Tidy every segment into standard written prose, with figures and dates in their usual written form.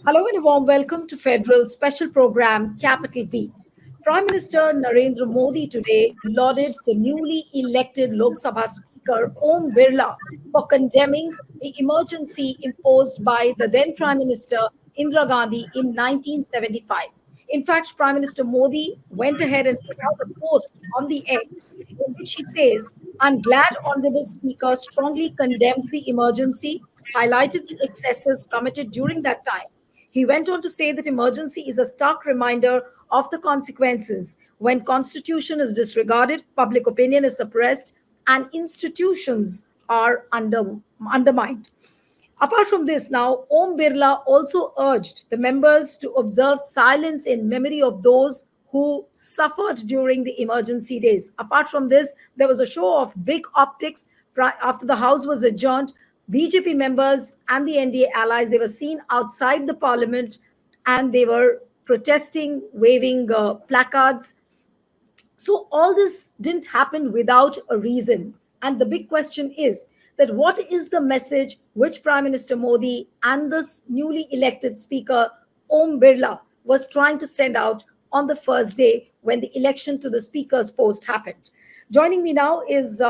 Hello and a warm welcome to Federal special program Capital Beat. Prime Minister Narendra Modi today lauded the newly elected Lok Sabha Speaker Om Birla for condemning the emergency imposed by the then Prime Minister Indira Gandhi in 1975. In fact, Prime Minister Modi went ahead and put out a post on the X in which he says, I'm glad Honorable Speaker strongly condemned the emergency, highlighted the excesses committed during that time. He went on to say that emergency is a stark reminder of the consequences when constitution is disregarded, public opinion is suppressed, and institutions are undermined. Apart from this, now, Om Birla also urged the members to observe silence in memory of those who suffered during the emergency days. Apart from this, there was a show of big optics after the House was adjourned. BJP members and the NDA allies, they were seen outside the parliament and they were protesting, waving placards. So all this didn't happen without a reason. And the big question is that what is the message which Prime Minister Modi and this newly elected Speaker Om Birla was trying to send out on the first day when the election to the Speaker's post happened? Joining me now is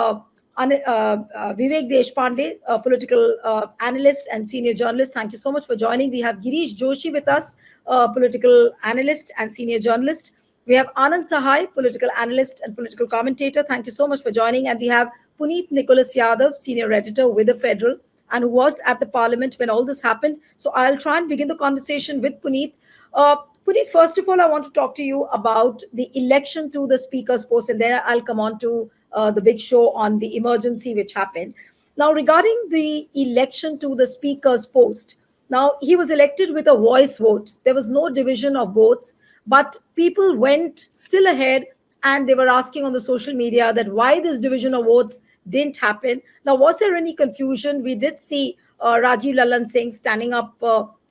Vivek Deshpande, a political analyst and senior journalist. Thank you so much for joining. We have Girish Joshi with us, a political analyst and senior journalist. We have Anand Sahai, political analyst and political commentator. Thank you so much for joining. And we have Puneet Nicholas Yadav, senior editor with The Federal, and who was at the parliament when all this happened. So I'll try and begin the conversation with Puneet. Puneet, first of all, I want to talk to you about the election to the speaker's post, and then I'll come on to the big show on the emergency which happened. Now, regarding the election to the speaker's post, now he was elected with a voice vote. There was no division of votes, but people went still ahead and they were asking on the social media that why this division of votes didn't happen. Now, was there any confusion? We did see Rajiv Lallan Singh standing up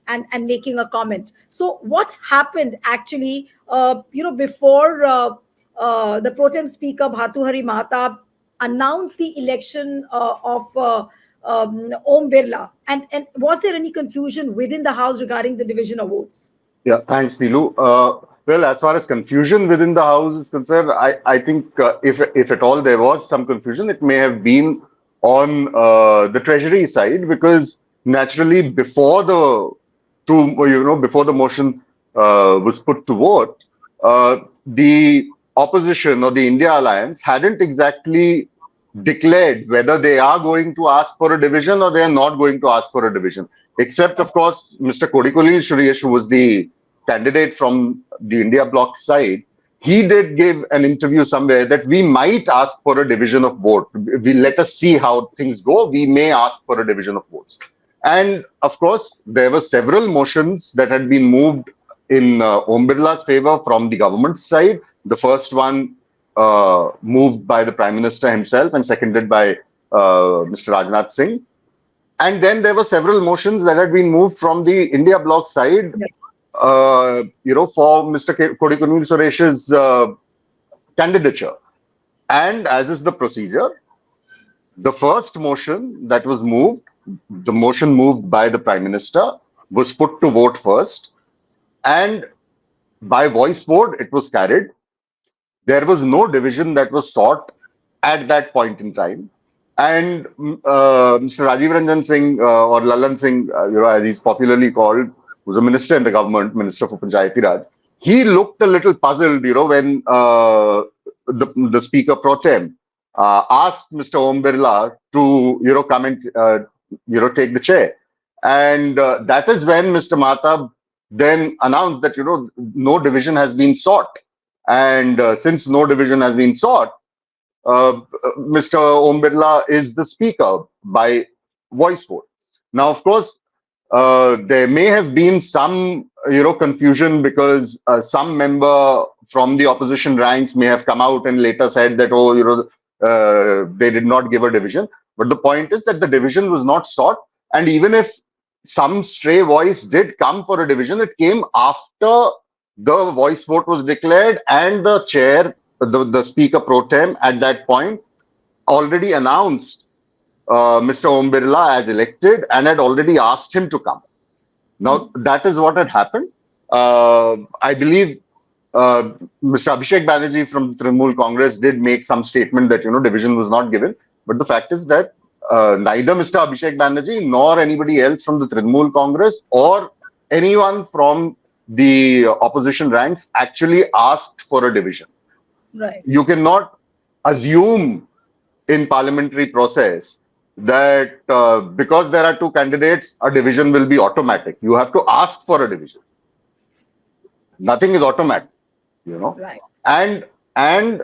and making a comment. So what happened actually, before the pro tem speaker Bhartuhari Mahatab announced the election of Om Birla? And was there any confusion within the House regarding the division of votes? Yeah, thanks, Neelu. Well, as far as confusion within the House is concerned, I think if at all there was some confusion, it may have been on the Treasury side, because naturally before the motion was put to vote, the opposition or the India Alliance hadn't exactly declared whether they are going to ask for a division or they are not going to ask for a division. Except, of course, Mr. Kodikolil Suresh, who was the candidate from the India Bloc side, he did give an interview somewhere that we might ask for a division of vote. We let us see how things go. We may ask for a division of votes. And of course, there were several motions that had been moved in Om Birla's favor from the government side. The first one moved by the Prime Minister himself and seconded by Mr. Rajnath Singh. And then there were several motions that had been moved from the India Bloc side, for Mr. Kodikolil Suresh's candidature. And as is the procedure, the first motion that was moved, the motion moved by the Prime Minister, was put to vote first. And by voice vote, it was carried. There was no division that was sought at that point in time. And Mr. Rajiv Ranjan Singh, or Lallan Singh, as he's popularly called, who's a minister in the government, Minister for Panchayati Raj, he looked a little puzzled, when the Speaker pro tem asked Mr. Om Birla to, come and, take the chair. And that is when Mr. Mahatab then announced that, no division has been sought. And since no division has been sought, Mr. Om Birla is the speaker by voice vote. Now, of course, there may have been some, confusion, because some member from the opposition ranks may have come out and later said that, they did not give a division. But the point is that the division was not sought. And even if some stray voice did come for a division, it came after the voice vote was declared and the chair, the speaker pro tem at that point, already announced Mr. Om Birla as elected and had already asked him to come. Now, that is what had happened. I believe Mr. Abhishek Banerjee from Trinamool Congress did make some statement that, division was not given. But the fact is that neither Mr. Abhishek Banerjee nor anybody else from the Trinamool Congress or anyone from the opposition ranks actually asked for a division. Right. You cannot assume in parliamentary process that because there are two candidates, a division will be automatic. You have to ask for a division. Nothing is automatic, Right. and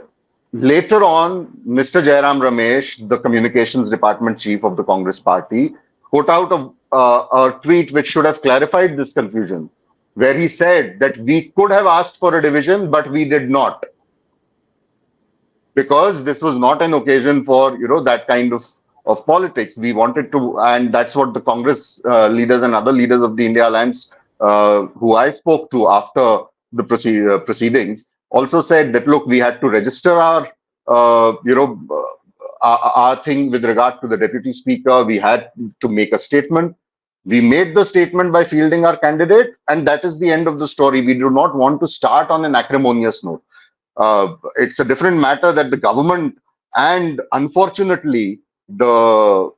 later on, Mr. Jairam Ramesh, the communications department chief of the Congress party, put out a tweet which should have clarified this confusion, where he said that we could have asked for a division, but we did not, because this was not an occasion for that kind of politics. We wanted to, and that's what the Congress leaders and other leaders of the India Alliance who I spoke to after the proceedings also said that, look, we had to register our our thing with regard to the deputy speaker. We had to make a statement. We made the statement by fielding our candidate, and that is the end of the story. We do not want to start on an acrimonious note. It's a different matter that the government and unfortunately the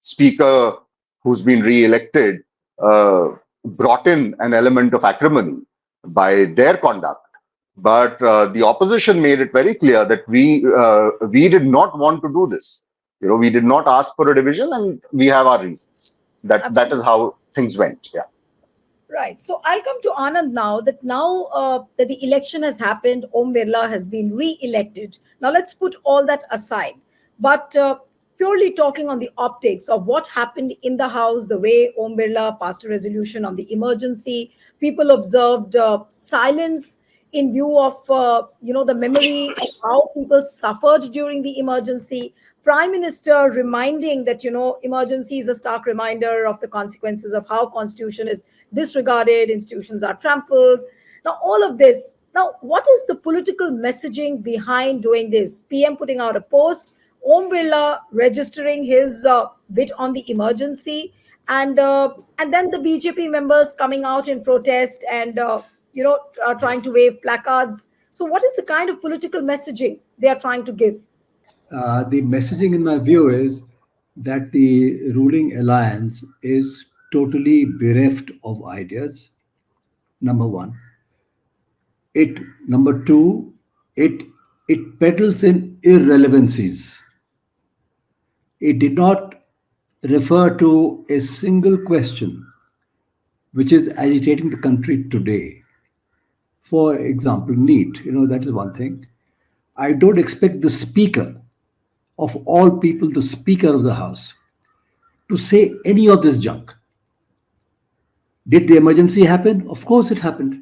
speaker who's been re-elected brought in an element of acrimony by their conduct. But the opposition made it very clear that we did not want to do this. We did not ask for a division, and we have our reasons. That is how things went. Yeah. Right. So I'll come to Anand now. That the election has happened, Om Birla has been re-elected. Now let's put all that aside. But purely talking on the optics of what happened in the House, the way Om Birla passed a resolution on the emergency, people observed silence in view of the memory of how people suffered during the emergency. Prime Minister reminding that emergency is a stark reminder of the consequences of how constitution is disregarded, institutions are trampled. Now all of this, now what is the political messaging behind doing this? PM putting out a post, Om Birla registering his bit on the emergency, and then the BJP members coming out in protest and trying to wave placards. So what is the kind of political messaging they are trying to give? The messaging, in my view, is that the ruling alliance is totally bereft of ideas. Number one. Number two, it peddles in irrelevancies. It did not refer to a single question which is agitating the country today. For example, NEET, that is one thing. I don't expect the speaker of all people, the Speaker of the House, to say any of this junk. Did the emergency happen? Of course it happened.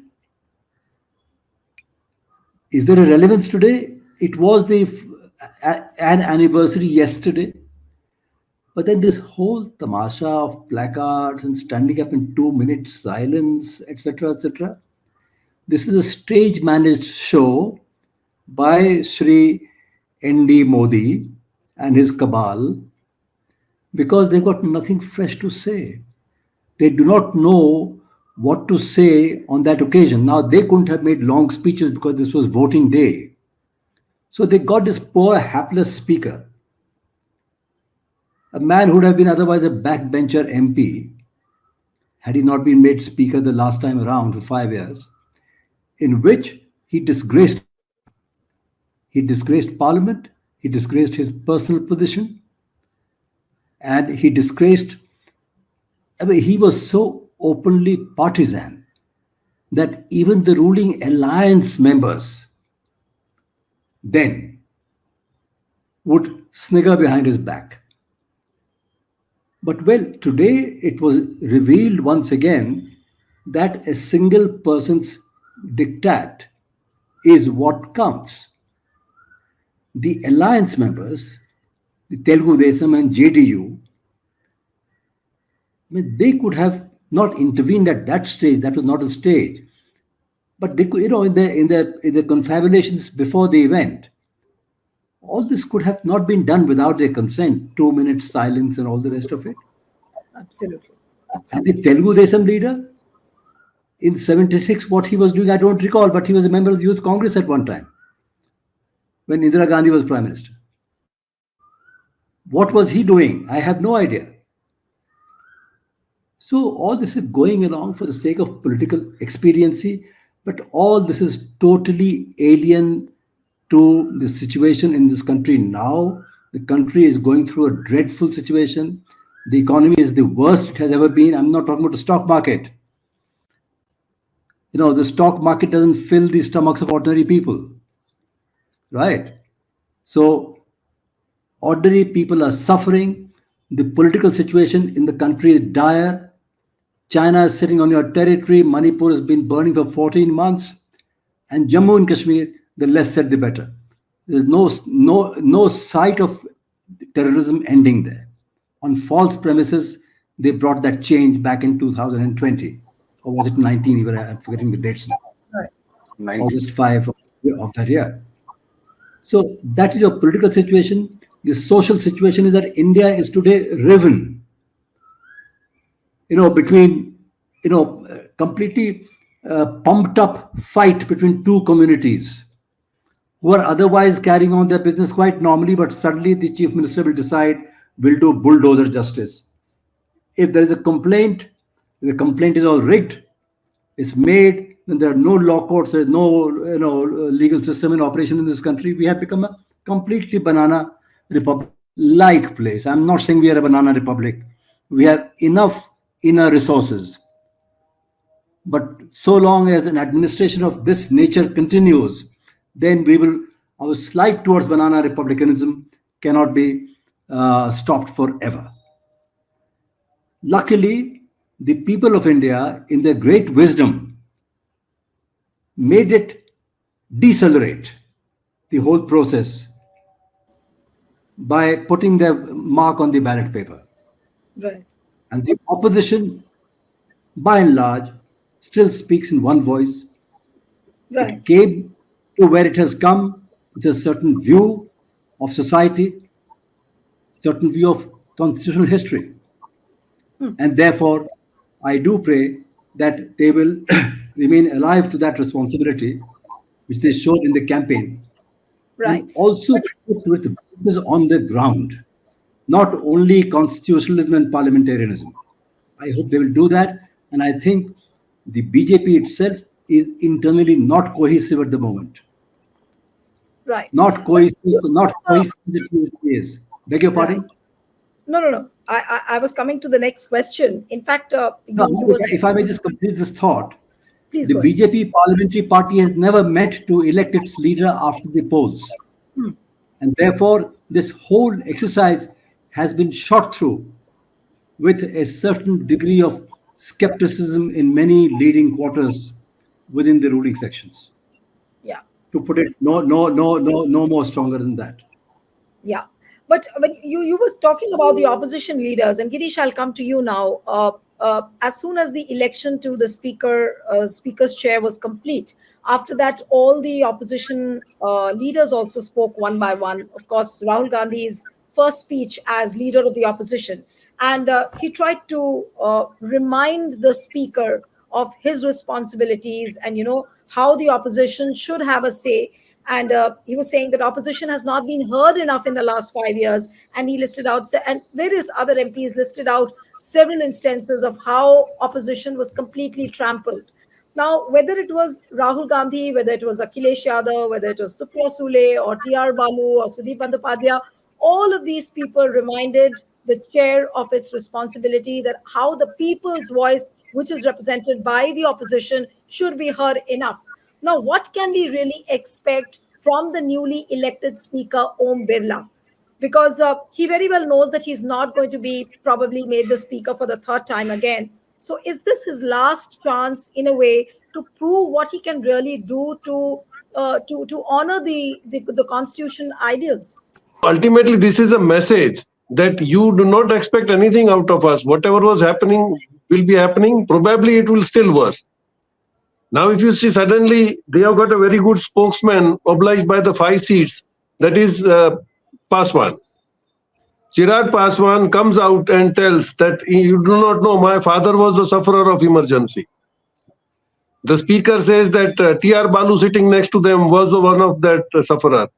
Is there a relevance today? It was an anniversary yesterday. But then this whole tamasha of placards and standing up in 2 minutes silence, etc., etc. This is a stage managed show by Shri N.D. Modi and his cabal, because they've got nothing fresh to say. They do not know what to say on that occasion. Now, they couldn't have made long speeches because this was voting day. So they got this poor, hapless speaker, a man who would have been otherwise a backbencher MP, had he not been made speaker the last time around for 5 years, in which he disgraced Parliament, he disgraced his personal position, and he disgraced. He was so openly partisan that even the ruling alliance members then would snigger behind his back. But well, today it was revealed once again that a single person's diktat is what counts. The alliance members, the Telugu Desam and JDU, they could have not intervened at that stage. That was not a stage, but they could, in the confabulations before the event, all this could have not been done without their consent. 2 minutes silence and all the rest of it. Absolutely. And the Telugu Desam leader, in 76, what he was doing, I don't recall, but he was a member of the Youth Congress at one time when Indira Gandhi was Prime Minister. What was he doing? I have no idea. So all this is going along for the sake of political expediency, but all this is totally alien to the situation in this country now. The country is going through a dreadful situation. The economy is the worst it has ever been. I'm not talking about the stock market. The stock market doesn't fill the stomachs of ordinary people, right? So ordinary people are suffering. The political situation in the country is dire. China is sitting on your territory. Manipur has been burning for 14 months. And Jammu and Kashmir, the less said, the better. There's no sight of terrorism ending there. On false premises, they brought that change back in 2020. Or was it 19? Even I'm forgetting the dates now. Right. August 5 of that year. So that is your political situation. The social situation is that India is today riven. Between, completely pumped up fight between two communities who are otherwise carrying on their business quite normally, but suddenly the chief minister will decide we'll do bulldozer justice. If there is a complaint, the complaint is all rigged, it's made, then there are no law courts, there's no legal system in operation in this country. We have become a completely banana republic-like place. I'm not saying we are a banana republic. We have enough inner resources. But so long as an administration of this nature continues, then our slide towards banana republicanism cannot be stopped forever. Luckily, the people of India, in their great wisdom, made it decelerate the whole process by putting their mark on the ballot paper. Right. And the opposition, by and large, still speaks in one voice. Right. It came to where it has come with a certain view of society, certain view of constitutional history. And therefore, I do pray that they will remain alive to that responsibility, which they showed in the campaign. Right. And also put with voices on the ground, not only constitutionalism and parliamentarianism. I hope they will do that. And I think the BJP itself is internally not cohesive at the moment. Right. Not cohesive it is. Beg your pardon? No. I was coming to the next question. In fact, if I may just complete this thought, please the go ahead. BJP parliamentary party has never met to elect its leader after the polls. And therefore, this whole exercise has been shot through with a certain degree of skepticism in many leading quarters within the ruling sections. Yeah. To put it no more stronger than that. Yeah. But when you was talking about the opposition leaders, and Girish, I'll come to you now. As soon as the election to the speaker's chair was complete, after that, all the opposition leaders also spoke one by one. Of course, Rahul Gandhi's first speech as leader of the opposition, and he tried to remind the speaker of his responsibilities and how the opposition should have a say. And he was saying that opposition has not been heard enough in the last 5 years. And he listed out, and various other MPs listed out several instances of how opposition was completely trampled. Now, whether it was Rahul Gandhi, whether it was Akhilesh Yadav, whether it was Supriya Sule or T.R. Balu or Sudeep Bandyopadhyay, all of these people reminded the chair of its responsibility, that how the people's voice, which is represented by the opposition, should be heard enough. Now, what can we really expect from the newly elected speaker, Om Birla? Because he very well knows that he's not going to be probably made the speaker for the third time again. So is this his last chance, in a way, to prove what he can really do to honor the constitution ideals? Ultimately, this is a message that you do not expect anything out of us. Whatever was happening will be happening. Probably it will still worse. Now, if you see, suddenly they have got a very good spokesman obliged by the 5 seats, that is Paswan. Chirag Paswan comes out and tells that you do not know, my father was the sufferer of emergency. The speaker says that T.R. Balu sitting next to them was one of that sufferer.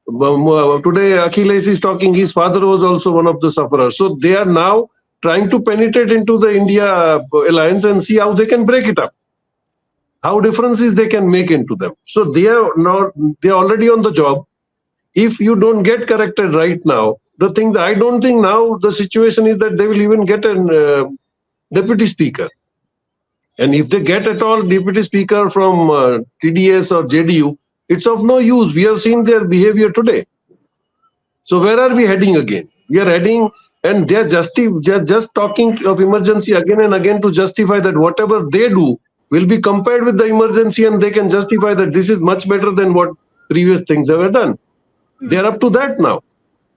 Today, Akhilesh is talking, his father was also one of the sufferers. So they are now trying to penetrate into the India alliance and see how they can break it up, how differences they can make into them. So they are already on the job. If you don't get corrected right now, I don't think now the situation is that they will even get a deputy speaker. And if they get at all deputy speaker from TDS or JDU, it's of no use. We have seen their behavior today. So where are we heading again? We are heading, and they are just talking of emergency again and again to justify that whatever they do will be compared with the emergency, and they can justify that this is much better than what previous things have been done. They are up to that now.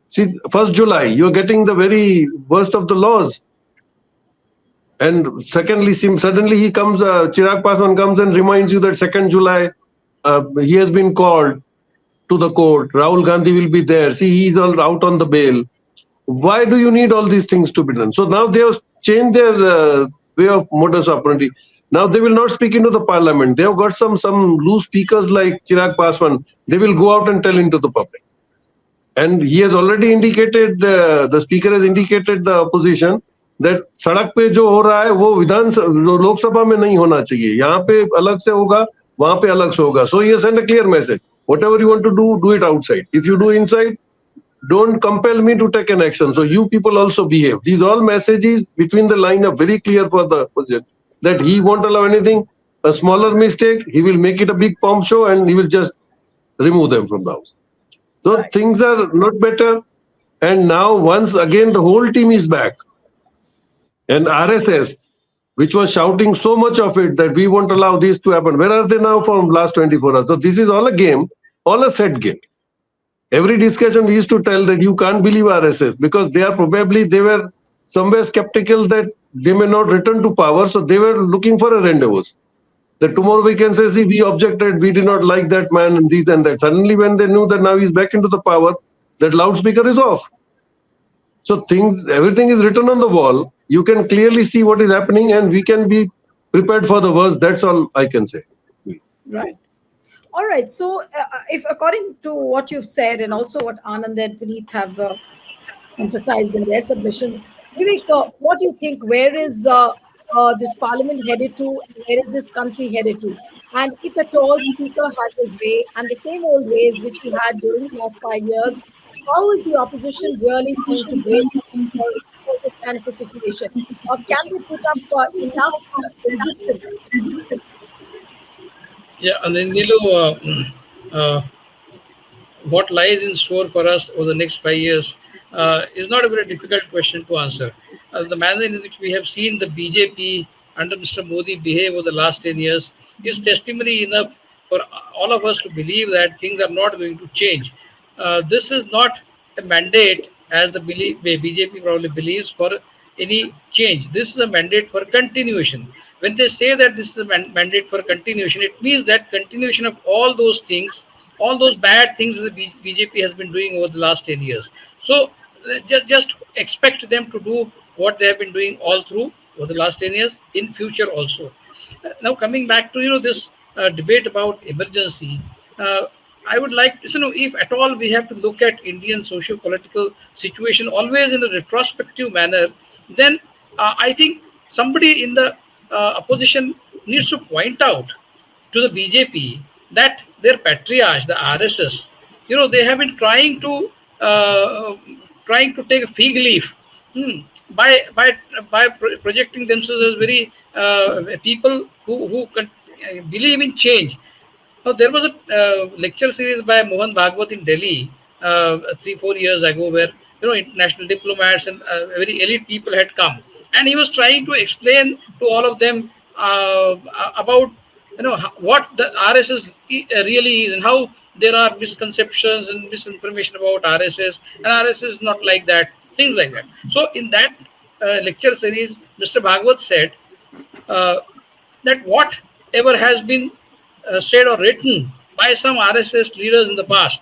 See, 1st July, you are getting the very worst of the laws. And secondly, suddenly he comes, Chirag Paswan comes and reminds you that 2nd July, he has been called to the court. Rahul Gandhi will be there. See, he's all out on the bail. Why do you need all these things to be done? So now they have changed their way of modus operandi. Now they will not speak into the parliament. They have got some loose speakers like Chirag Paswan. They will go out and tell into the public. And he has already indicated, the speaker has indicated the opposition that सड़क पे जो हो रहा है वो लोकसभा में नहीं होना चाहिए. यहाँ पे अलग से होगा, वहाँ पे अलग से होगा. So he has sent a clear message. Whatever you want to do it outside. If you do inside, don't compel me to take an action. So you people also behave. These all messages between the line are very clear for the opposition that he won't allow anything. A smaller mistake, he will make it a big pomp show and he will just remove them from the house. So things are not better. And now once again the whole team is back. And RSS, which was shouting so much of it that we won't allow this to happen. Where are they now from last 24 hours? So this is all a game, all a set game. Every discussion we used to tell that you can't believe RSS because they were somewhere skeptical that they may not return to power. So they were looking for a rendezvous. That tomorrow we can say, see, we objected, we did not like that man and this and that. Suddenly when they knew that now he's back into the power, that loudspeaker is off. So everything is written on the wall. You can clearly see what is happening and we can be prepared for the worst. That's all I can say. Right. All right. So if according to what you've said and also what Anand and Puneet have emphasized in their submissions, Vivek, what do you think? Where is this parliament headed to? Where is this country headed to? And if at all Speaker has his way and the same old ways which he had during the last 5 years, how is the opposition really going to brace up for this kind of a situation? Or can they put up enough resistance? Yeah, and then Nilu, what lies in store for us over the next 5 years is not a very difficult question to answer. The manner in which we have seen the BJP under Mr. Modi behave over the last 10 years is testimony enough for all of us to believe that things are not going to change. This is not a mandate, as the BJP probably believes, for any change. This is a mandate for continuation. When they say that this is a mandate for continuation, it means that continuation of all those things, all those bad things that the BJP has been doing over the last 10 years. So just expect them to do what they have been doing all through over the last 10 years in future also. Now coming back to this debate about emergency, I would like to know if at all we have to look at Indian socio-political situation always in a retrospective manner, then I think somebody in the opposition needs to point out to the BJP that their patriarch, the RSS, they have been trying to take a fig leaf by projecting themselves as very people who believe in change. Now, there was a lecture series by Mohan Bhagwat in Delhi 3-4 years ago where international diplomats and very elite people had come, and he was trying to explain to all of them about what the RSS really is and how there are misconceptions and misinformation about RSS, and RSS is not like that, things like that. So in that lecture series, Mr. Bhagwat said that whatever has been said or written by some RSS leaders in the past,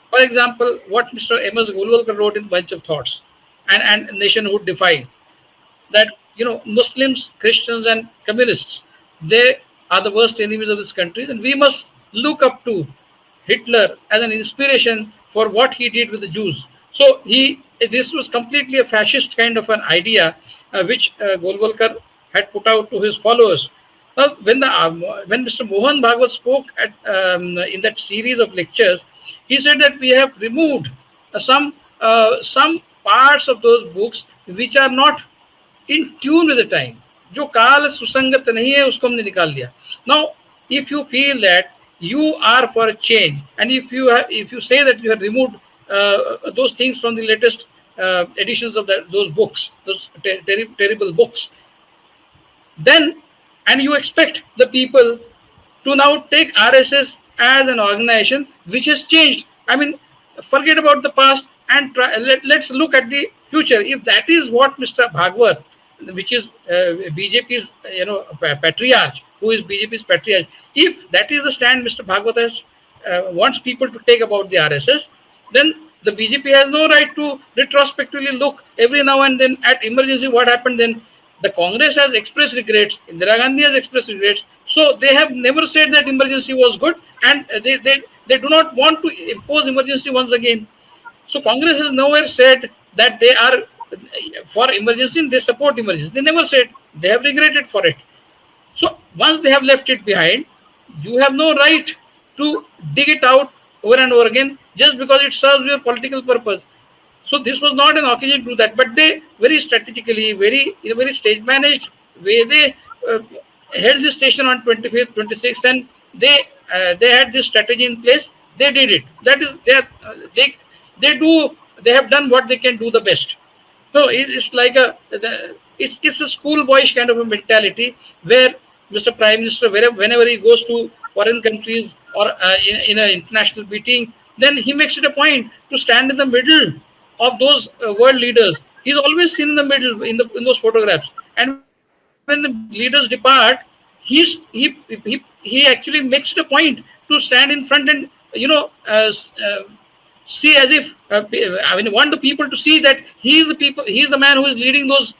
for example, what Mr. M.S. Golwalkar wrote in Bunch of Thoughts, and nationhood defined. That Muslims, Christians, and communists, they are the worst enemies of this country, and we must look up to Hitler as an inspiration for what he did with the Jews. So this was completely a fascist kind of an idea, which Golwalkar had put out to his followers. Now, when Mr. Mohan Bhagwat spoke in that series of lectures, he said that we have removed some parts of those books which are not in tune with the time. जो काल सुसंगत नहीं है उसको हमने निकाल दिया. Now, if you feel that you are for a change, and if you say that you have removed those things from the latest editions of those books, those terrible books, then, and you expect the people to now take RSS as an organization which has changed. I mean, forget about the past and let's look at the future. If that is what Mr. Bhagwat, which is BJP's patriarch, who is BJP's patriarch, if that is the stand Mr. Bhagwat has wants people to take about the RSS, then the BJP has no right to retrospectively look every now and then at emergency what happened then. The Congress has expressed regrets. Indira Gandhi has expressed regrets. So they have never said that emergency was good, and they do not want to impose emergency once again. So Congress has nowhere said that they are for emergency and they support emergency. They never said. They have regretted for it. So once they have left it behind, you have no right to dig it out over and over again just because it serves your political purpose. So this was not an occasion to do that, but they very strategically, in a very stage managed way, they held this session on 25th, 26th, and they had this strategy in place. They did it. That is they have done what they can do the best. No, it's like it's a schoolboyish kind of a mentality where Mr. Prime Minister, whenever he goes to foreign countries or in an international meeting, then he makes it a point to stand in the middle of those world leaders. He's always seen in the middle in those photographs. And when the leaders depart, he actually makes it a point to stand in front and see as if want the people to see that he is the man who is leading those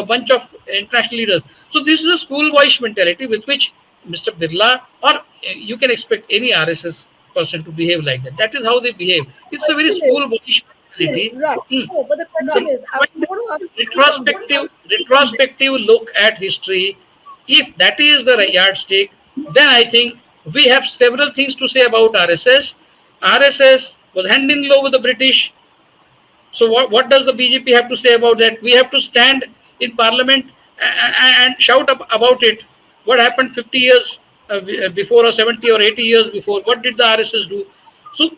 bunch of international leaders. So this is a schoolboyish mentality with which Mr. Birla or you can expect any RSS person to behave like that. That is how they behave. It's a very schoolboyish mentality. Right. No, but the question is, I want to retrospective look at history. If that is the yardstick, then I think we have several things to say about RSS. RSS was hand in glove with the British. So what does the BJP have to say about that? We have to stand in Parliament and shout about it. What happened 50 years before, or 70 or 80 years before? What did the RSS do? So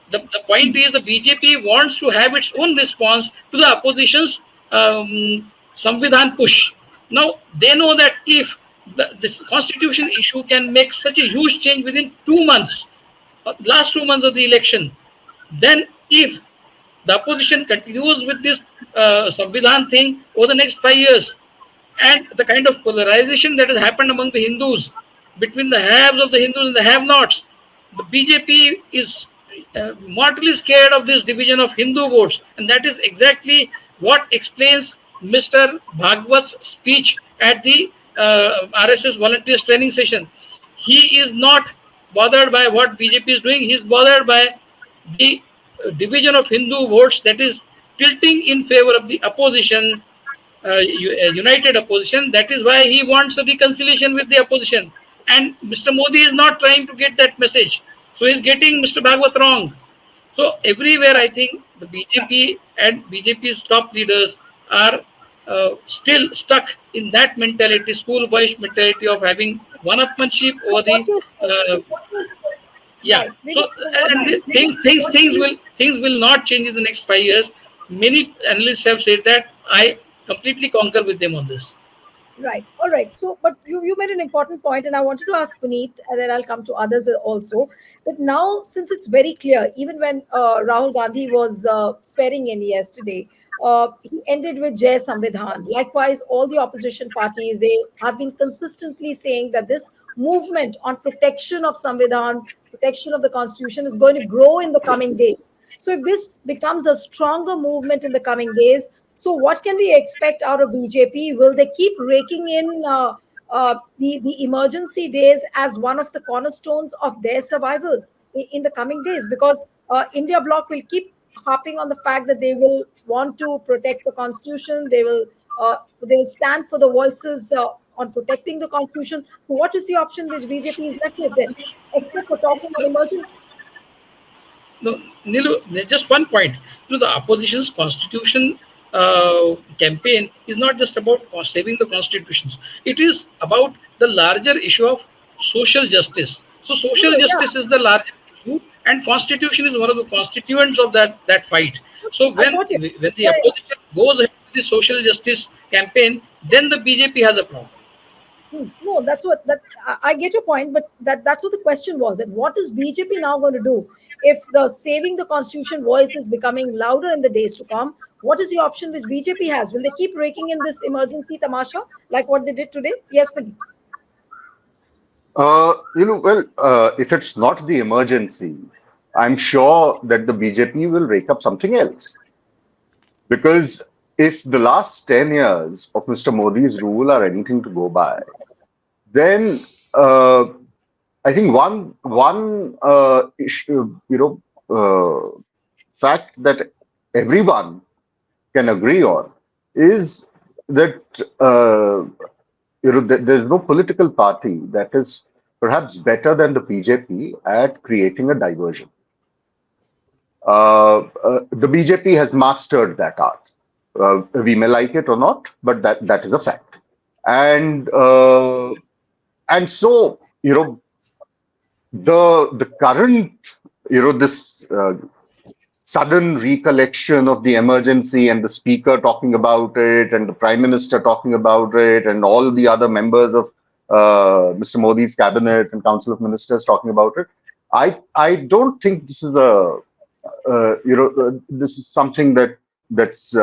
the point is the BJP wants to have its own response to the opposition's Samvidhan push. Now, they know that if this constitution issue can make such a huge change within 2 months, last 2 months of the election, then if the opposition continues with this Samvidhan thing over the next 5 years, and the kind of polarization that has happened among the Hindus, between the haves of the Hindus and the have-nots, the BJP is mortally scared of this division of Hindu votes. And that is exactly what explains Mr. Bhagwat's speech at the RSS volunteers training session. He is not bothered by what BJP is doing. He is bothered by the division of Hindu votes that is tilting in favor of the opposition, united opposition. That is why he wants a reconciliation with the opposition. And Mr. Modi is not trying to get that message. So he's getting Mr. Bhagwat wrong. So everywhere I think the BJP and BJP's top leaders are still stuck in that mentality, schoolboyish mentality of having one-upmanship over the yeah. So and things will not change in the next 5 years. Many analysts have said that. I completely concur with them on this. Right. All right. So, but you made an important point, and I wanted to ask Puneet, and then I'll come to others also. That now, since it's very clear, even when Rahul Gandhi was swearing in yesterday, he ended with Jai Samvidhan. Likewise, all the opposition parties, they have been consistently saying that this movement on protection of Samvidhan, protection of the constitution is going to grow in the coming days. So if this becomes a stronger movement in the coming days, so what can we expect out of BJP? Will they keep raking in the emergency days as one of the cornerstones of their survival in the coming days? Because India Bloc will keep harping on the fact that they will want to protect the constitution. They will stand for the voices on protecting the constitution. So what is the option which BJP is left with then, except for talking of emergency? No, Nilu, just one point. The opposition's constitution campaign is not just about saving the constitutions. It is about the larger issue of social justice. So social No, yeah, justice is the largest issue, and constitution is one of the constituents of that fight. So I when got you. when the Yeah, yeah. opposition goes ahead with the social justice campaign, then the BJP has a problem. No, that's what that I get your point, but that's what the question was. That what is BJP now going to do if the saving the constitution voice is becoming louder in the days to come? What is the option which BJP has? Will they keep raking in this emergency tamasha like what they did today? Yes, Pradeep. If it's not the emergency, I'm sure that the BJP will rake up something else. Because if the last 10 years of Mr. Modi's rule are anything to go by, then I think one issue, fact that everyone can agree on is that there's no political party that is perhaps better than the BJP at creating a diversion. The BJP has mastered that art. We may like it or not, but that is a fact. And so the current this sudden recollection of the emergency and the speaker talking about it and the prime minister talking about it and all the other members of Mr. Modi's cabinet and council of ministers talking about it, I don't think this is this is something that's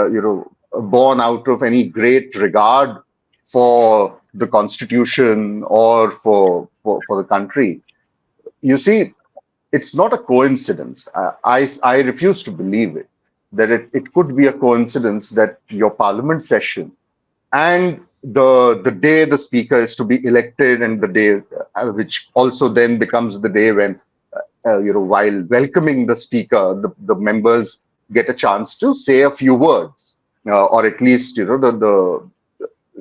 born out of any great regard for the constitution or for the country. You see, it's not a coincidence. I refuse to believe it, that it could be a coincidence that your parliament session and the day the speaker is to be elected and the day which also then becomes the day when while welcoming the speaker, the members get a chance to say a few words, or at least the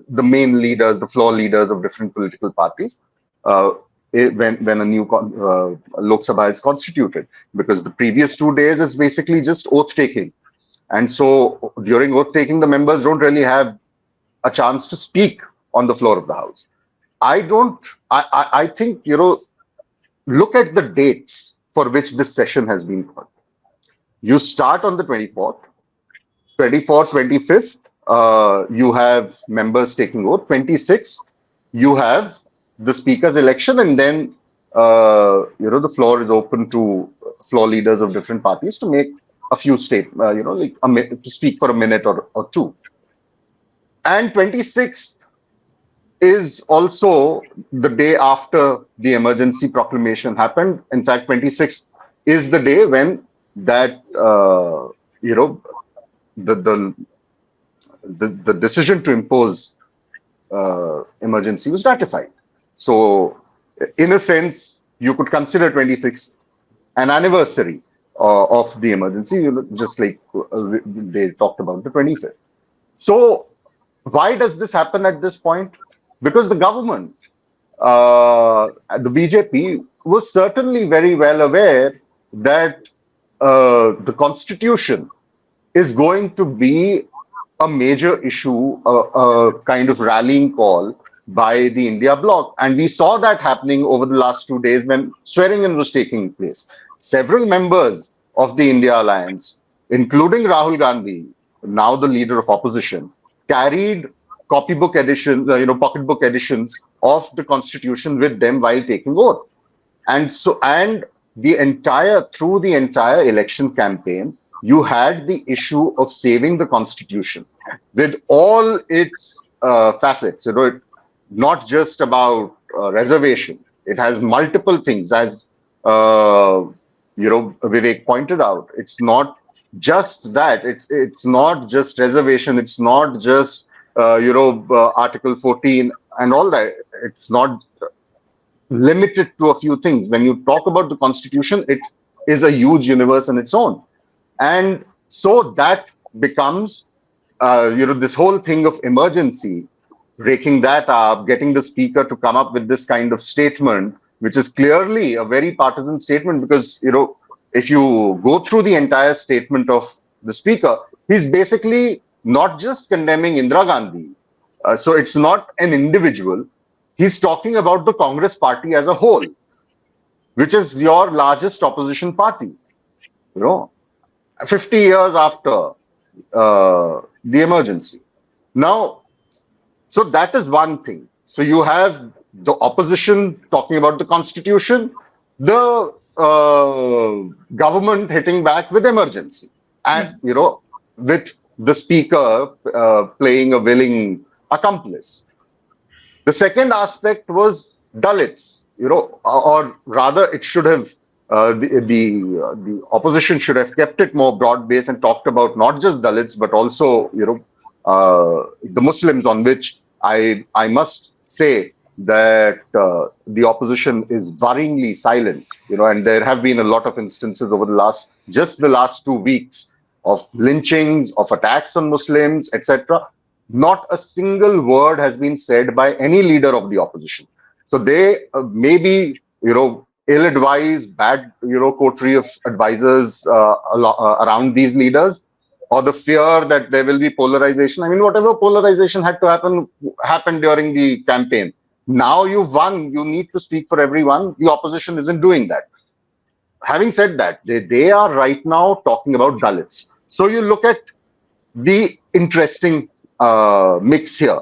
main leaders, the floor leaders of different political parties, when a new Lok Sabha is constituted, because the previous 2 days is basically just oath taking, and so during oath taking, the members don't really have a chance to speak on the floor of the house. I think look at the dates for which this session has been called. You start on the 24th, 25th, you have members taking oath. 26th, you have the speaker's election, and then the floor is open to floor leaders of different parties to make a few statements, to speak for a minute or two. And 26th is also the day after the emergency proclamation happened. In fact, 26th is the day when that the decision to impose emergency was ratified. So, in a sense, you could consider 26th an anniversary of the emergency, just like they talked about the 25th. So, why does this happen at this point? Because the government, the BJP, was certainly very well aware that the constitution is going to be a major issue, a kind of rallying call by the India Bloc. And we saw that happening over the last 2 days when swearing-in was taking place. Several members of the India Alliance, including Rahul Gandhi, now the leader of opposition, carried copybook editions, pocketbook editions of the constitution with them while taking oath. And so, through the entire election campaign, you had the issue of saving the constitution with all its facets. Not just about reservation. It has multiple things, as Vivek pointed out, it's not just that. It's not just reservation. It's not just Article 14 and all that. It's not limited to a few things. When you talk about the Constitution, it is a huge universe in its own, and so that becomes this whole thing of emergency, raking that up, getting the speaker to come up with this kind of statement, which is clearly a very partisan statement, because if you go through the entire statement of the speaker, he's basically not just condemning Indira Gandhi. So it's not an individual. He's talking about the Congress party as a whole, which is your largest opposition party. 50 years after the emergency. Now, so that is one thing. So you have the opposition talking about the Constitution, the government hitting back with emergency, and with the speaker playing a willing accomplice. The second aspect was Dalits, or rather, it should have the opposition should have kept it more broad based and talked about not just Dalits but also the Muslims, on which I must say that the opposition is worryingly silent. And there have been a lot of instances over the last 2 weeks of lynchings, of attacks on Muslims, etc. Not a single word has been said by any leader of the opposition. So they may be, ill-advised, bad, coterie of advisors around these leaders, or the fear that there will be polarization. I mean, whatever polarization had to happen during the campaign. Now you've won, you need to speak for everyone. The opposition isn't doing that. Having said that, they are right now talking about Dalits. So you look at the interesting mix here.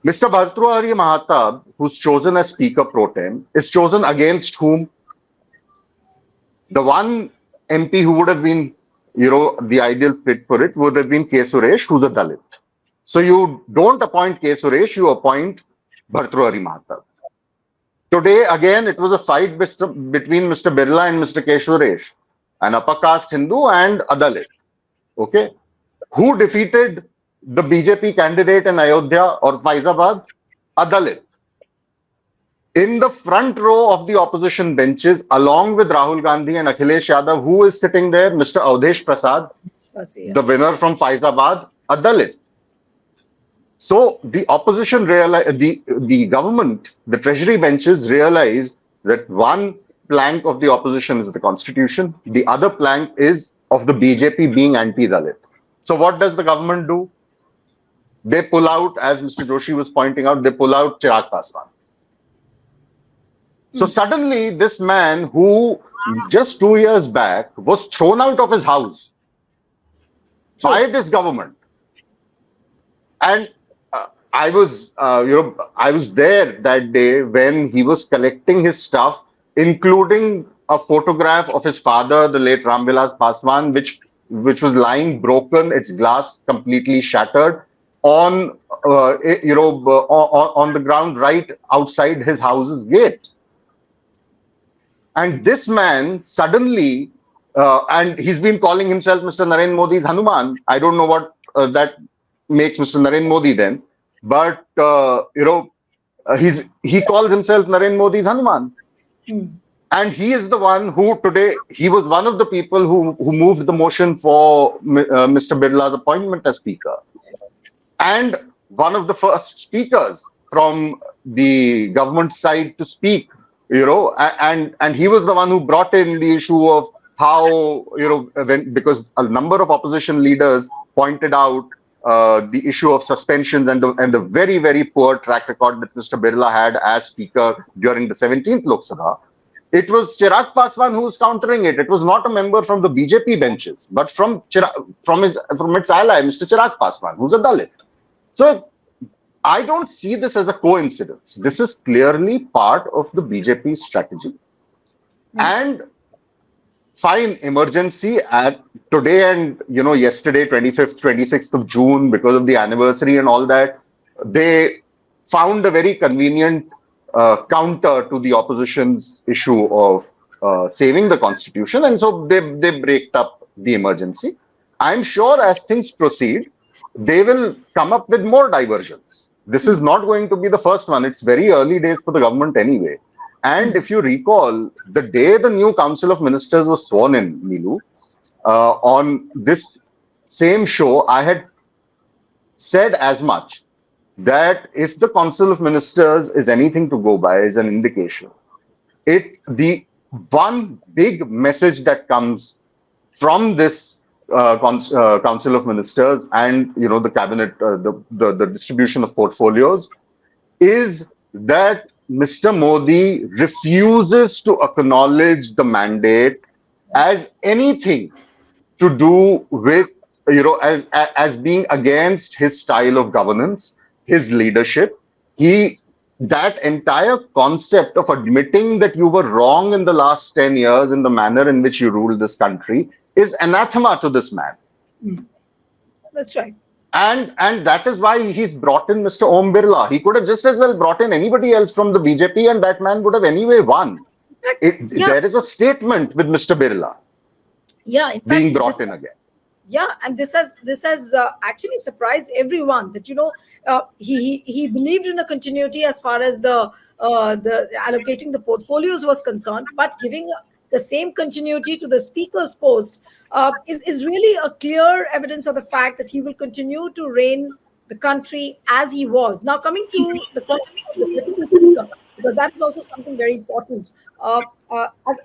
Mr. Bhartrihari Mahatab, who's chosen as Speaker Pro Tem, is chosen against whom? The one MP who would have been, the ideal fit for it would have been K. Suresh, who's a Dalit. So you don't appoint K. Suresh, you appoint Bhartrihari Mahatab. Today, again, it was a fight between Mr. Birla and Mr. K. Suresh, an upper caste Hindu and a Dalit. Okay? Who defeated the BJP candidate in Ayodhya or Faizabad? A Dalit. In the front row of the opposition benches, along with Rahul Gandhi and Akhilesh Yadav, who is sitting there? Mr. Avdesh Prasad, the winner from Faizabad, a Dalit. So the opposition realized, the government, the treasury benches realized that one plank of the opposition is the Constitution, the other plank is of the BJP being anti-Dalit. So what does the government do? They pull out, as Mr. Joshi was pointing out, they pull out Chirag Paswan. So suddenly this man, who just 2 years back was thrown out of his house by this government, and I was there that day when he was collecting his stuff, including a photograph of his father, the late Ramvilas Paswan, which was lying broken, its glass completely shattered on on the ground right outside his house's gate. And this man suddenly, and he's been calling himself Mr. Narendra Modi's Hanuman. I don't know what that makes Mr. Narendra Modi then, but he calls himself Narendra Modi's Hanuman. And he is the one who today, he was one of the people who moved the motion for Mr. Birla's appointment as Speaker. And one of the first speakers from the government side to speak, and he was the one who brought in the issue of how, because a number of opposition leaders pointed out the issue of suspensions and the very, very poor track record that Mr. Birla had as Speaker during the 17th Lok Sabha. It was Chirag Paswan who was countering it. It was not a member from the BJP benches, but from its ally, Mr. Chirag Paswan, who's a Dalit. So I don't see this as a coincidence. This is clearly part of the BJP strategy. And fine, emergency at today and yesterday, 25th, 26th of June, because of the anniversary and all that, they found a very convenient counter to the opposition's issue of saving the constitution, and so they break up the emergency. I'm sure as things proceed, they will come up with more diversions. This is not going to be the first one. It's very early days for the government anyway. And if you recall, the day the new Council of Ministers was sworn in, Nilu, on this same show, I had said as much, that if the Council of Ministers is anything to go by, is an indication, the one big message that comes from this Council of Ministers and the cabinet, the distribution of portfolios, is that Mr. Modi refuses to acknowledge the mandate as anything to do with as being against his style of governance, his leadership. That entire concept of admitting that you were wrong in the last 10 years in the manner in which you ruled this country is anathema to this man. That's right. And that is why he's brought in Mr. Om Birla. He could have just as well brought in anybody else from the BJP, and that man would have anyway won. There is a statement with Mr. Birla being brought in again. Yeah, and this has actually surprised everyone that he believed in a continuity as far as the allocating the portfolios was concerned, but giving the same continuity to the speaker's post is really a clear evidence of the fact that he will continue to reign the country as he was. Now, coming to the question of the deputy speaker, because that is also something very important,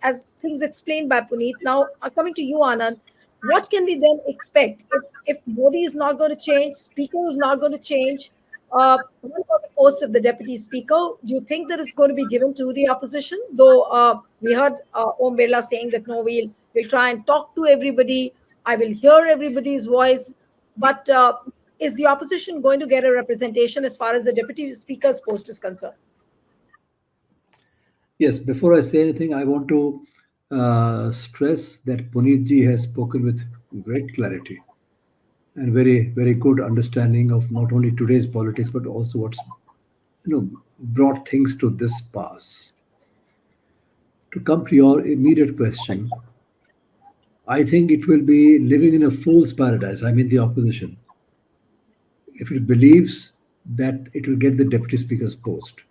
as things explained by Puneet. Now, coming to you, Anand. What can we then expect if Modi is not going to change, Speaker is not going to change? What about the post of the Deputy Speaker? Do you think that it's going to be given to the opposition? Though we heard Om Birla saying that no, we'll try and talk to everybody. I will hear everybody's voice. But is the opposition going to get a representation as far as the Deputy Speaker's post is concerned? Yes, before I say anything, I want to stress that Puneet ji has spoken with great clarity and very, very good understanding of not only today's politics, but also what's brought things to this pass. To come to your immediate question, I think it will be living in a fool's paradise, I mean the opposition, if it believes that it will get the Deputy Speaker's post.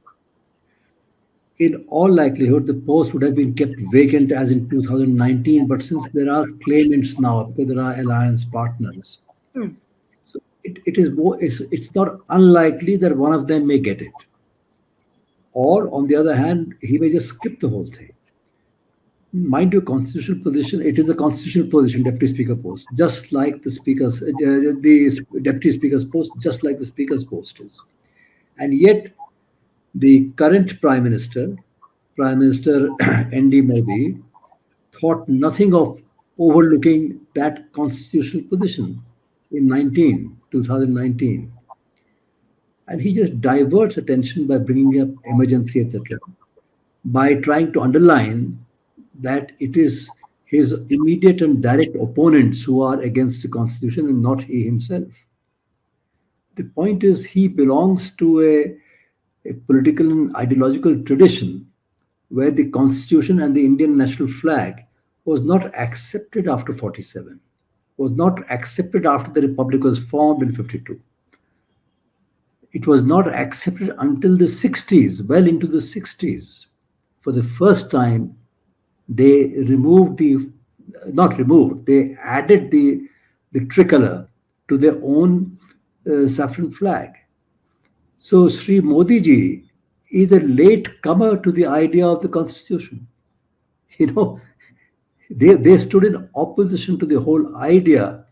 In all likelihood, the post would have been kept vacant as in 2019, but since there are claimants now, because there are alliance partners, so it's not unlikely that one of them may get it. Or on the other hand, he may just skip the whole thing. Mind your constitutional position, it is a constitutional position, Deputy Speaker post, just like the Speaker's, the Deputy Speaker's post, just like the Speaker's post is. And yet, the current Prime Minister ND Modi, thought nothing of overlooking that constitutional position in 2019. And he just diverts attention by bringing up emergency, etc., by trying to underline that it is his immediate and direct opponents who are against the constitution and not he himself. The point is, he belongs to a political and ideological tradition where the constitution and the Indian national flag was not accepted after 47, was not accepted after the republic was formed in 52. It was not accepted until the 60s, well into the 60s. For the first time, they they added the tricolour to their own saffron flag. So Sri Modi ji is a late comer to the idea of the constitution. They stood in opposition to the whole idea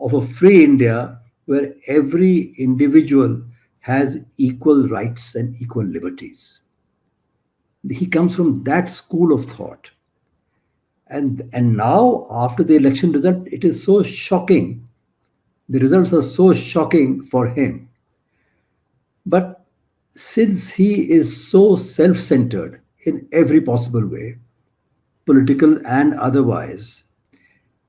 of a free India where every individual has equal rights and equal liberties. He comes from that school of thought. And now, after the election result, it is so shocking. The results are so shocking for him. But since he is so self-centered in every possible way, political and otherwise,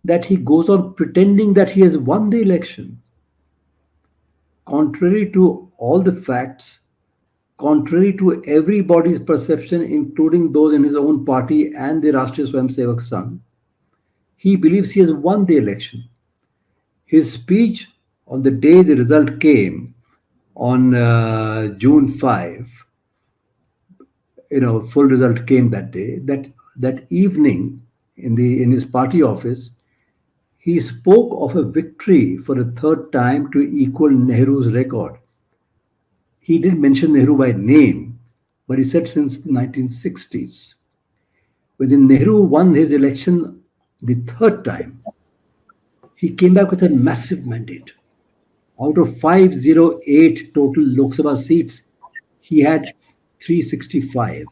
that he goes on pretending that he has won the election, contrary to all the facts, contrary to everybody's perception, including those in his own party and the Rashtriya Swayamsevak Sangh, he believes he has won the election. His speech on the day the result came on June 5, full result came that day. That evening in his party office, he spoke of a victory for a third time to equal Nehru's record. He didn't mention Nehru by name, but he said since the 1960s. When Nehru won his election the third time, he came back with a massive mandate. Out of 508 total Lok Sabha seats, he had 365.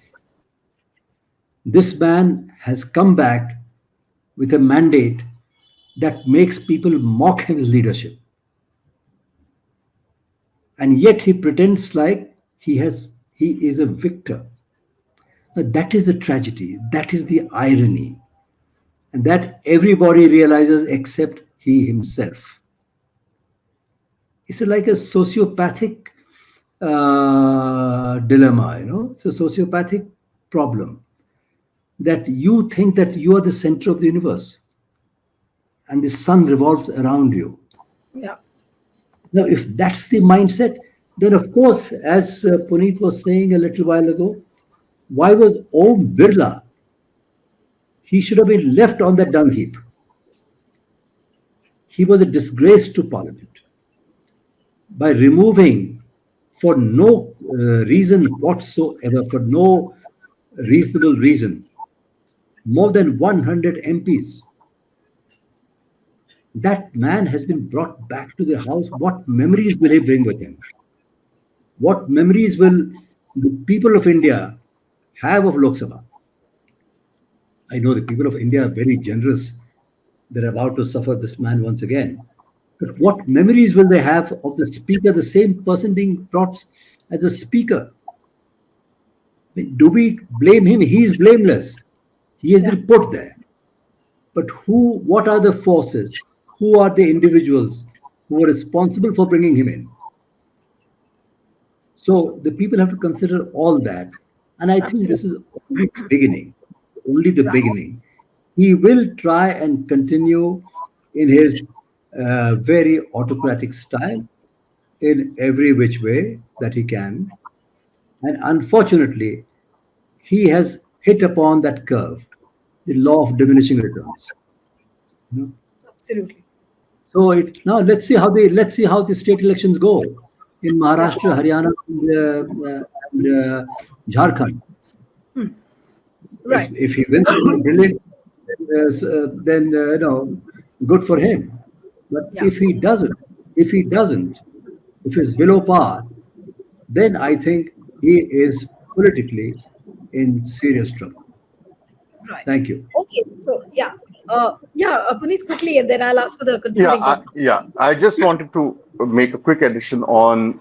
This man has come back with a mandate that makes people mock his leadership. And yet he pretends like he is a victor. But that is the tragedy, that is the irony, and that everybody realizes except he himself. It's like a sociopathic dilemma, It's a sociopathic problem that you think that you are the center of the universe and the sun revolves around you. Yeah. Now, if that's the mindset, then of course, as Puneet was saying a little while ago, why was Om Birla? He should have been left on that dung heap. He was a disgrace to Parliament. By removing, for no reason whatsoever, for no reasonable reason, more than 100 MPs. That man has been brought back to the house. What memories will he bring with him? What memories will the people of India have of Lok Sabha? I know the people of India are very generous. They're about to suffer this man once again. But what memories will they have of the speaker, the same person being brought as a speaker? Do we blame him? He is blameless. He has been put there. But what are the forces? Who are the individuals who are responsible for bringing him in? So the people have to consider all that. And I think this is only the beginning. Only the beginning. He will try and continue in his very autocratic style in every which way that he can. And unfortunately, he has hit upon that curve, the law of diminishing returns. Absolutely. So now let's see how the state elections go in Maharashtra, Haryana, and Jharkhand. Right. If he wins, brilliant. Then good for him. But if he doesn't, if he's below par, then I think he is politically in serious trouble. Right. Thank you. Okay. So Puneet, quickly, and then I'll ask for the concluding comment. I just wanted to make a quick addition on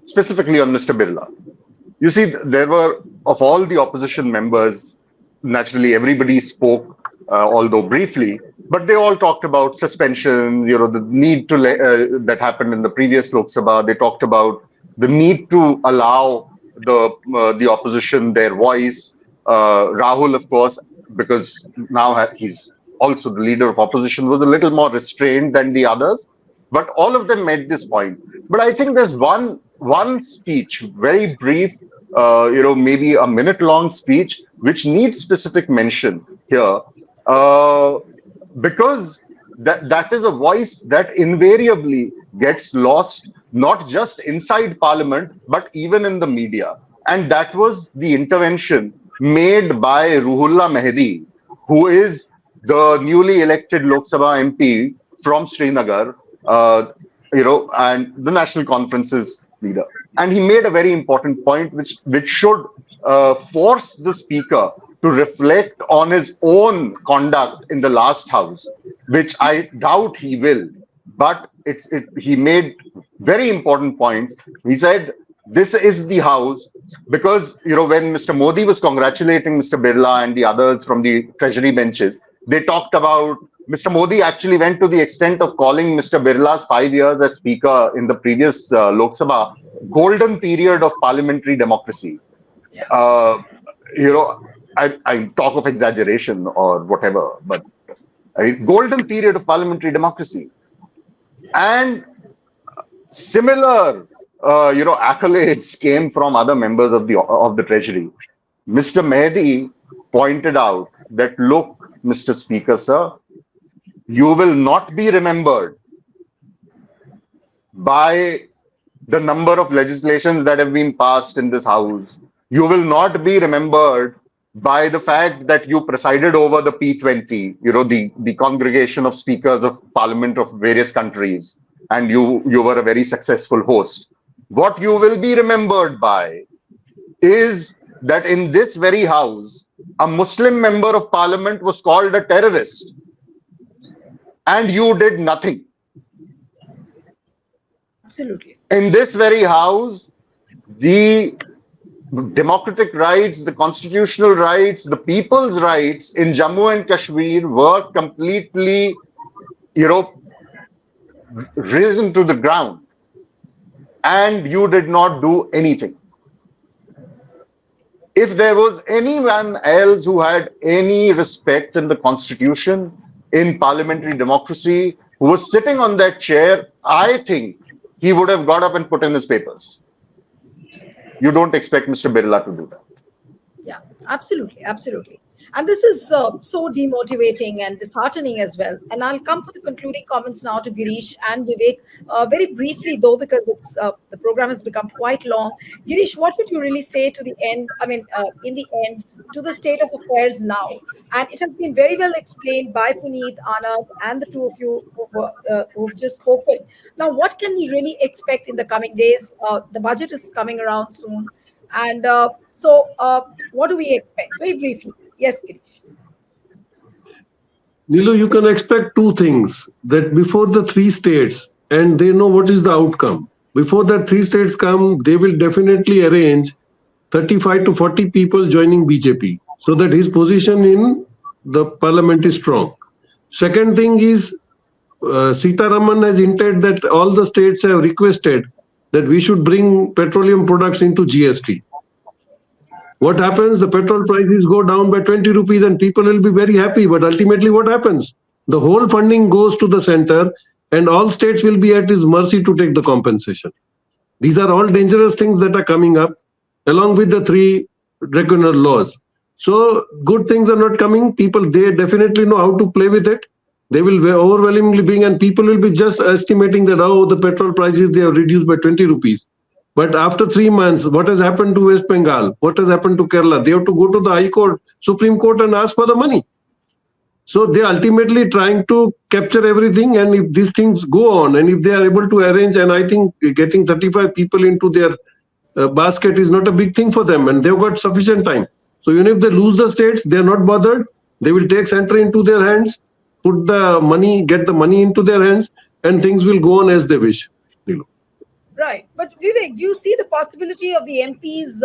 specifically on Mr. Birla. You see, there were, of all the opposition members, naturally everybody spoke, although briefly, but they all talked about suspension, the need to that happened in the previous Lok Sabha. They talked about the need to allow the opposition their voice. Rahul, of course, because now he's also the leader of opposition, was a little more restrained than the others. But all of them made this point. But I think there's one speech, very brief, maybe a minute-long speech, which needs specific mention here, because that is a voice that invariably gets lost, not just inside Parliament, but even in the media. And that was the intervention made by Ruhullah Mehdi, who is the newly elected Lok Sabha MP from Srinagar, and the National Conference's leader. And he made a very important point, which should force the speaker to reflect on his own conduct in the last house, which I doubt he will. But he made very important points. He said, this is the house, because when Mr. Modi was congratulating Mr. Birla and the others from the treasury benches, they talked about Mr. Modi actually went to the extent of calling Mr. Birla's 5 years as speaker in the previous Lok Sabha golden period of parliamentary democracy. Yeah. I talk of exaggeration or whatever, but a golden period of parliamentary democracy. And similar, accolades came from other members of the Treasury. Mr. Mehdi pointed out that, look, Mr. Speaker, sir, you will not be remembered by the number of legislations that have been passed in this house. You will not be remembered by the fact that you presided over the P20, the congregation of speakers of parliament of various countries, and you were a very successful host. What you will be remembered by is that in this very house, a Muslim member of parliament was called a terrorist, and you did nothing. Absolutely. In this very house, the democratic rights, the constitutional rights, the people's rights in Jammu and Kashmir were completely, risen to the ground, and you did not do anything. If there was anyone else who had any respect in the constitution, in parliamentary democracy, who was sitting on that chair, I think he would have got up and put in his papers. You don't expect Mr. Birla to do that. Yeah, absolutely, absolutely. And this is so demotivating and disheartening as well. And I'll come for the concluding comments now to Girish and Vivek, very briefly though, because it's the program has become quite long. Girish, what would you really say to the end? I mean, in the end, to the state of affairs now? And it has been very well explained by Puneet, Anand, and the two of you who've just spoken. Now, what can we really expect in the coming days? The budget is coming around soon. And so what do we expect? Very briefly. Yes, Girish. Nilu, you can expect two things. That before the three states, and they know what is the outcome. Before that three states come, they will definitely arrange 35 to 40 people joining BJP, so that his position in the parliament is strong. Second thing is, Sitaraman has hinted that all the states have requested that we should bring petroleum products into GST. What happens? The petrol prices go down by 20 rupees and people will be very happy. But ultimately what happens? The whole funding goes to the center and all states will be at his mercy to take the compensation. These are all dangerous things that are coming up along with the three draconian laws. So good things are not coming. People, they definitely know how to play with it. They will be overwhelmingly being, and people will be just estimating that, oh, the petrol prices, they have reduced by 20 rupees. But after 3 months, what has happened to West Bengal? What has happened to Kerala? They have to go to the High Court, Supreme Court and ask for the money. So they are ultimately trying to capture everything. And if these things go on and if they are able to arrange, and I think getting 35 people into their basket is not a big thing for them, and they've got sufficient time. So even if they lose the states, they're not bothered. They will take center into their hands, put the money, get the money into their hands, and things will go on as they wish. Right. But Vivek, do you see the possibility of the MPs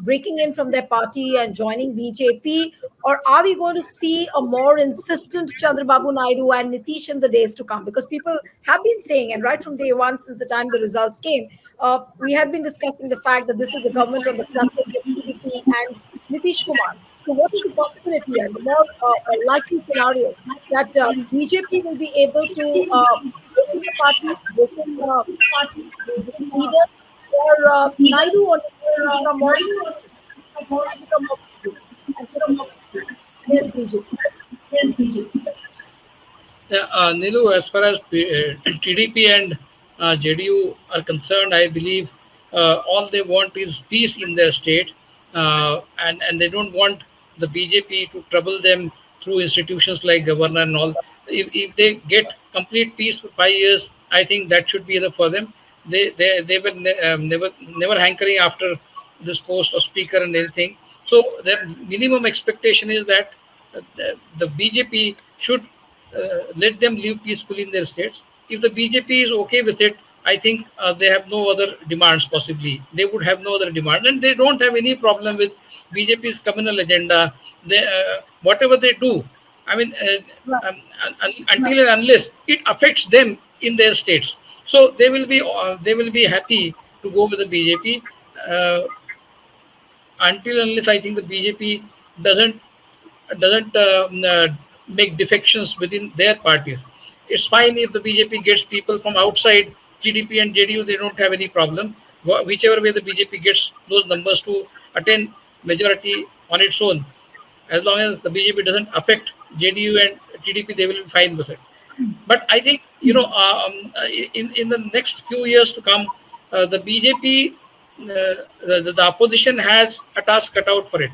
breaking in from their party and joining BJP? Or are we going to see a more insistent Chandrababu Naidu and Nitish in the days to come? Because people have been saying, and right from day one, since the time the results came, we had been discussing the fact that this is a government of the clusters of PDP and Nitish Kumar. So what is the possibility and the more likely scenario that BJP will be able to break in the party, break in leaders, or Naidu or become more against BJP? Yeah, Nilu, as far as TDP and JDU are concerned, I believe all they want is peace in their state, and they don't want the BJP to trouble them through institutions like governor and all. If they get complete peace for 5 years, I think that should be enough for them. They were never hankering after this post of speaker and anything. So their minimum expectation is that the BJP should let them live peacefully in their states. If the BJP is okay with it, I think they have no other demands possibly. They would have no other demand. And they don't have any problem with BJP's communal agenda. They, whatever they do, I mean, until and unless it affects them in their states. So they will be happy to go with the BJP. Until unless I think the BJP doesn't doesn't make defections within their parties. It's fine if the BJP gets people from outside TDP and JDU; they don't have any problem. Whichever way the BJP gets those numbers to attain majority on its own, as long as the BJP doesn't affect JDU and TDP, they will be fine with it. But I think in the next few years to come, the BJP, the opposition has a task cut out for it.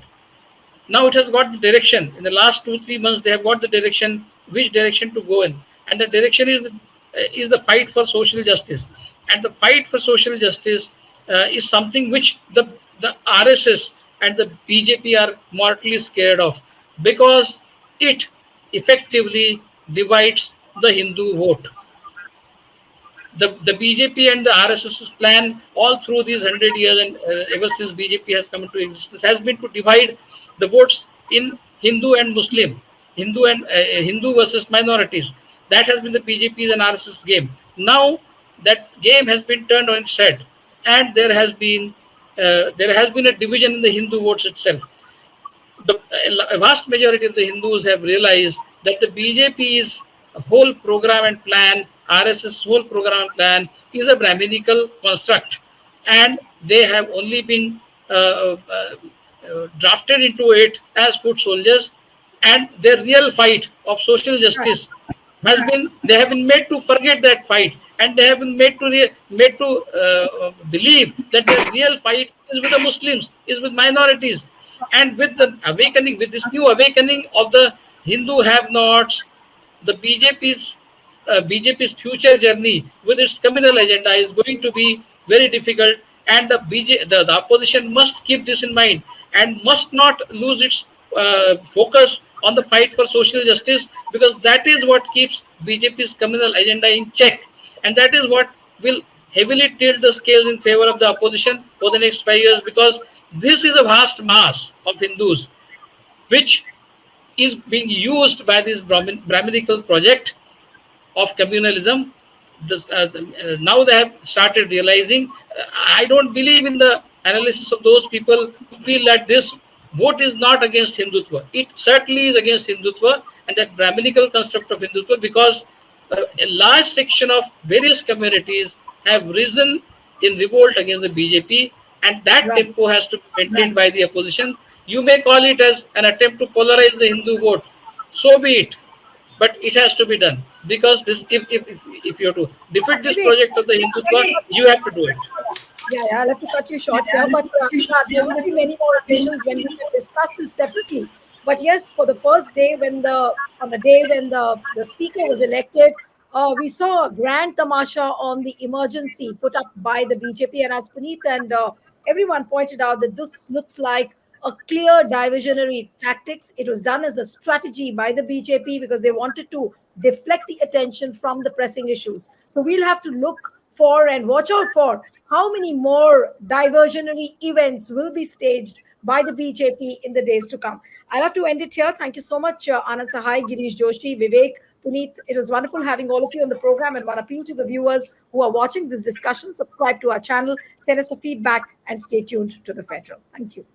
Now it has got the direction. In the last 2-3 months, they have got the direction, which direction to go in, and the direction is the fight for social justice. And the fight for social justice is something which the RSS and the BJP are mortally scared of, because it effectively divides the Hindu vote. The BJP and the RSS's plan all through these 100 years, and ever since BJP has come into existence, has been to divide the votes in Hindu and Muslim, Hindu versus minorities. That has been the BJP's and RSS game. Now that game has been turned on its head, and there has been a division in the Hindu votes itself. The a vast majority of the Hindus have realized that the BJP's whole program and plan, RSS whole program and plan, is a Brahminical construct, and they have only been drafted into it as foot soldiers, and their real fight of social justice has been, they have been made to forget that fight, and they have been made to believe that their real fight is with the Muslims, is with minorities. And with the awakening, with this new awakening of the Hindu have-nots, the BJP's future journey with its communal agenda is going to be very difficult, and the opposition must keep this in mind and must not lose its focus on the fight for social justice, because that is what keeps BJP's communal agenda in check, and that is what will heavily tilt the scales in favor of the opposition for the next 5 years, because this is a vast mass of Hindus which is being used by this Brahminical project of communalism. Now they have started realizing. I don't believe in the analysis of those people who feel that this vote is not against Hindutva. It certainly is against Hindutva and that Brahminical construct of Hindutva, because a large section of various communities have risen in revolt against the BJP, and that tempo has to be maintained by the opposition. You may call it as an attempt to polarize the Hindu vote. So be it. But it has to be done, because this, if you have to defeat this project of the Hindutva, you have to do it. Yeah, I'll have to cut you short here, but there will be many more occasions when we can discuss this separately. But yes, for the first day, on the day when the speaker was elected, we saw a grand tamasha on the emergency put up by the BJP, and as Puneet and everyone pointed out, that this looks like a clear diversionary tactics. It was done as a strategy by the BJP because they wanted to deflect the attention from the pressing issues. So we'll have to look for and watch out for how many more diversionary events will be staged by the BJP in the days to come. I'll have to end it here. Thank you so much, Anand Sahai, Girish Joshi, Vivek, Puneet. It was wonderful having all of you on the program, and one appeal to the viewers who are watching this discussion: subscribe to our channel, send us a feedback, and stay tuned to The Federal. Thank you.